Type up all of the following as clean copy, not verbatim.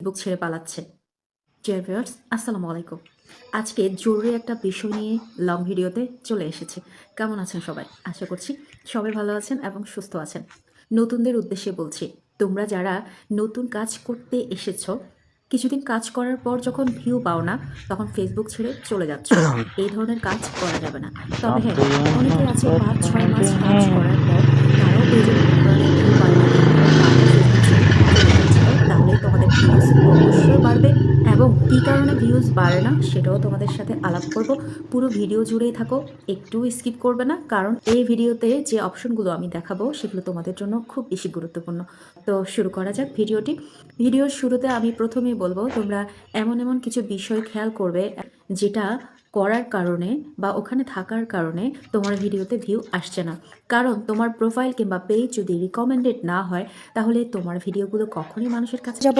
বুক ছেড়ে পালাচ্ছে। Dear viewers, আসসালামু আলাইকুম। আজকে জরুরি একটা বিষয় নিয়ে লং ভিডিওতে চলে এসেছি। কেমন আছেন সবাই? আশা করছি সবাই ভালো আছেন এবং সুস্থ আছেন। নতুনদের উদ্দেশ্যে বলছি, তোমরা যারা নতুন কাজ করতে এসেছো, কিছুদিন কাজ করার পর যখন ভিউ পাও না, তখন ফেসবুক ছেড়ে চলে যাচ্ছ। এই ধরনের কাজ করা যাবে না। তবে হ্যাঁ, অনেকে আছে ৫-৬ মাস কাজ করার পর তারাও পেজে কোনো ধরনের ভিউ পায় না এবং তারাও ফেসবুক ছেড়ে চলে যাচ্ছে। তাহলে তোমাদের ভিউজ অবশ্যই বাড়বে এবং কী কারণে ভিউজ বাড়ে না সেটাও তোমাদের সাথে আলাপ করব। পুরো ভিডিও জুড়েই থাকো, একটু স্কিপ করবে না, কারণ এই ভিডিওতে যে অপশনগুলো আমি দেখাবো সেগুলো তোমাদের জন্য খুব বেশি গুরুত্বপূর্ণ। তো শুরু করা যাক ভিডিওটি। ভিডিওর শুরুতে আমি প্রথমেই বলবো, তোমরা এমন এমন কিছু বিষয় খেয়াল করবে যেটা করার কারণে বা ওখানে থাকার কারণে তোমার ভিডিওতে ভিউ আসছে না। কারণ তোমার প্রোফাইল কিংবা পেজ যদি রিকমেন্ডেড না হয়, তাহলে তোমার ভিডিওগুলো কখনোই মানুষের কাছে যাব।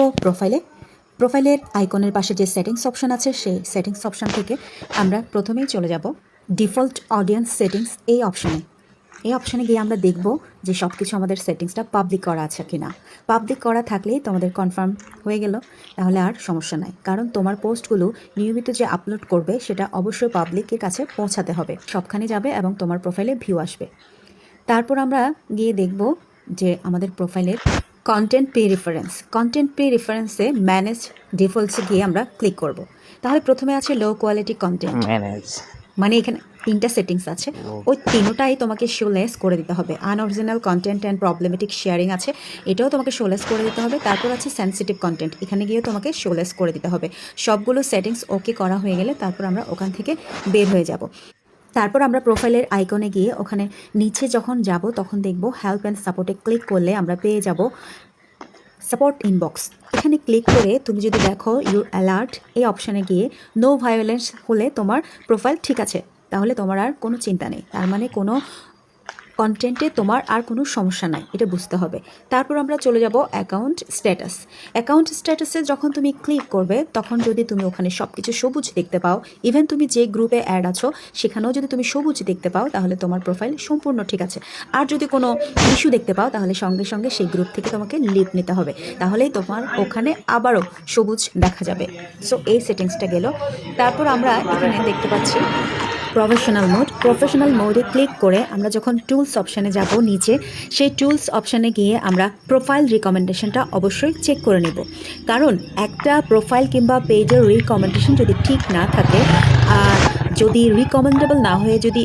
প্রোফাইলের আইকনের পাশে যে সেটিংস অপশন আছে, সেই সেটিংস অপশন থেকে আমরা প্রথমেই চলে যাব ডিফল্ট অডিয়েন্স সেটিংস এই অপশনে গিয়ে আমরা দেখব যে সব কিছু আমাদের সেটিংসটা পাবলিক করা আছে কি না। পাবলিক করা থাকলেই তোমাদের কনফার্ম হয়ে গেল, তাহলে আর সমস্যা নাই। কারণ তোমার পোস্টগুলো নিয়মিত যে আপলোড করবে সেটা অবশ্যই পাবলিকের কাছে পৌঁছাতে হবে, সবখানে যাবে এবং তোমার প্রোফাইলে ভিউ আসবে। তারপর আমরা গিয়ে দেখব যে আমাদের প্রোফাইলের কন্টেন্ট পে রেফারেন্সে ম্যানেজ ডিফল্টসে গিয়ে আমরা ক্লিক করব। তাহলে প্রথমে আছে লো কোয়ালিটি কন্টেন্ট, মানে এখানে 3টা সেটিংস আছে, ওই 3টাই তোমাকে শোলেস করে দিতে হবে। Unoriginal content and problematic sharing আছে, এটাও তোমাকে শোলেস করে দিতে হবে। তারপর আছে সেন্সিটিভ কন্টেন্ট, এখানে গিয়ে তোমাকে শোলেস করে দিতে হবে। সবগুলো সেটিংস ওকে করা হয়ে গেলে তারপর আমরা ওখান থেকে বের হয়ে যাব। তারপর আমরা প্রোফাইলের আইকনে গিয়ে ওখানে নিচে যখন যাব তখন দেখব হেল্প অ্যান্ড সাপোর্টে ক্লিক করলে আমরা পেয়ে যাব সাপোর্ট ইনবক্স। এখানে ক্লিক করে তুমি যদি দেখো ইউর অ্যালার্ট এই অপশানে গিয়ে নো ভায়োলেন্স হলে তোমার প্রোফাইল ঠিক আছে, তাহলে তোমার আর কোনো চিন্তা নেই, তার মানে কোনো কন্টেন্টে তোমার আর কোনো সমস্যা নাই, এটা বুঝতে হবে। তারপর আমরা চলে যাব অ্যাকাউন্ট স্ট্যাটাসে যখন তুমি ক্লিক করবে তখন যদি তুমি ওখানে সব কিছু সবুজ দেখতে পাও, ইভেন তুমি যে গ্রুপে অ্যাড আছো সেখানেও যদি তুমি সবুজ দেখতে পাও, তাহলে তোমার প্রোফাইল সম্পূর্ণ ঠিক আছে। আর যদি কোনো ইস্যু দেখতে পাও, তাহলে সঙ্গে সঙ্গে সেই গ্রুপ থেকে তোমাকে লিভ নিতে হবে, তাহলেই তোমার ওখানে আবারও সবুজ দেখা যাবে। সো এই সেটিংসটা গেল। তারপর আমরা এখানে দেখতে পাচ্ছি প্রফেশনাল মোডে ক্লিক করে আমরা যখন টুলস অপশানে যাব নিচে, সেই টুলস অপশানে গিয়ে আমরা প্রোফাইল রিকমেন্ডেশনটা অবশ্যই চেক করে নেব। কারণ একটা প্রোফাইল কিংবা পেজের রিকমেন্ডেশন যদি ঠিক না থাকে আর যদি রিকমেন্ডেবল না হয়ে যদি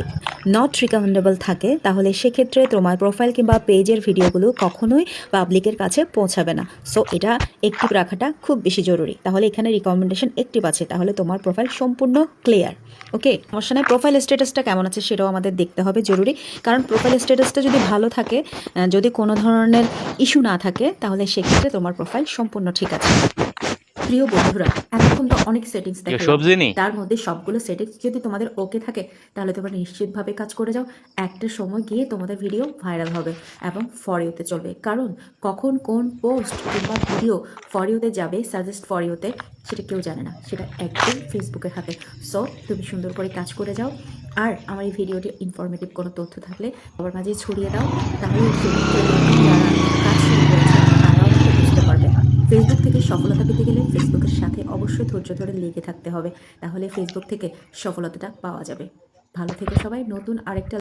নট রিকমেন্ডেবল থাকে, তাহলে সেক্ষেত্রে তোমার প্রোফাইল কিংবা পেজের ভিডিওগুলো কখনোই পাবলিকের কাছে পৌঁছাবে না। সো এটা অ্যাক্টিভ রাখাটা খুব বেশি জরুরি। তাহলে এখানে রিকমেন্ডেশন অ্যাক্টিভ আছে, তাহলে তোমার প্রোফাইল সম্পূর্ণ ক্লিয়ার। ওকে, সমস্যা নেই। প্রোফাইল স্ট্যাটাসটা কেমন আছে সেটাও আমাদের দেখতে হবে জরুরি, কারণ প্রোফাইল স্ট্যাটাসটা যদি ভালো থাকে, যদি কোনো ধরনের ইস্যু না থাকে, তাহলে সেক্ষেত্রে তোমার প্রোফাইল সম্পূর্ণ ঠিক আছে। প্রিয় বন্ধুরা, এতক্ষণ তো অনেক সেটিংস দেখলাম, তার মধ্যে সবগুলো সেটিংস যদি তোমাদের ওকে থাকে, তাহলে তোমরা নিশ্চিতভাবে কাজ করে যাও। একটা সময় গিয়ে তোমাদের ভিডিও ভাইরাল হবে এবং ফর ইউতে চলবে। কারণ কখন কোন পোস্ট কিংবা ভিডিও ফর ইউতে যাবে, সাজেস্ট ফর ইউতে, সেটা কেউ জানে না, সেটা একদম ফেসবুকের হাতে। সো তুমি সুন্দর করে কাজ করে যাও। আর আমার এই ভিডিওটি ইনফরমেটিভ কোনো তথ্য থাকলে সবার মাঝে ছড়িয়ে দাও, তাহলে যারা কাজ শুরু করেছে তারাও বুঝতে পারবে। ফেসবুক থেকে সফলতা পেতে গেলে ফেসবুকের সাথে অবশ্যই ধৈর্য ধরে লেগে থাকতে হবে, তাহলে ফেসবুক থেকে সফলতাটা পাওয়া যাবে। ভালো থেকো সবাই। নতুন আরেকটা